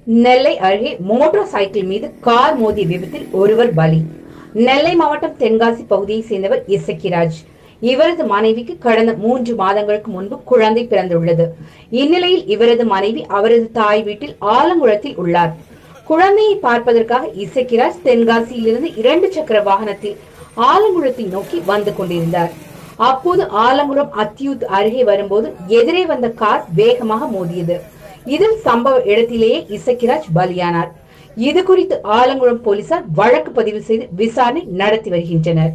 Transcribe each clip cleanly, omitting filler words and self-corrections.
நெல்லை அருகே motor cycle மீது car மோதிய விபத்தில் ஒருவர் பலி. நெல்லை மாவட்டம் தென்காசி பகுதியை சேர்ந்தவர் இசக்கிராஜ். இவரது மனைவிக்கு கடந்த 3 மாதங்களுக்கு முன்பு குழந்தை பிறந்துள்ளது. இந்நிலையில் இவரது மனைவி அவரது தாய் வீட்டில் ஆலங்குளத்தில் உள்ளார். குழந்தையை பார்ப்பதற்காக இசக்கிராஜ் தென்காசியிலிருந்து 2 சக்கர வாகனத்தில் ஆலங்குளத்தை நோக்கி வந்து கொண்டிருந்தார். அப்போது ஆலங்குளம் அத்தியூத் அருகே வரும்போது எதிரே வந்த கார் வேகமாக மோதியது. இதில் சம்பவ இடத்திலேயே இசக்கிராஜ் பலியானார். இது குறித்து ஆலங்குளம் போலீசார் வழக்கு பதிவு செய்து விசாரணை நடத்தி வருகின்றனர்.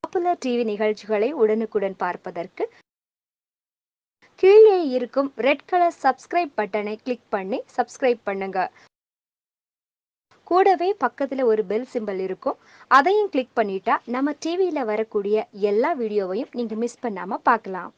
பாப்புலர் டிவி நிகழ்ச்சிகளை உடனுக்குடன் பார்ப்பதற்கு கீழே இருக்கும் ரெட் கலர் சப்ஸ்கிரைப் பட்டனை கிளிக் பண்ணி சப்ஸ்கிரைப் பண்ணுங்க. கூடவே பக்கத்துல ஒரு பெல் சிம்பல் இருக்கும், அதையும் கிளிக் பண்ணிட்டா நம்ம டிவியில வரக்கூடிய எல்லா வீடியோவையும் நீங்க மிஸ் பண்ணாம பார்க்கலாம்.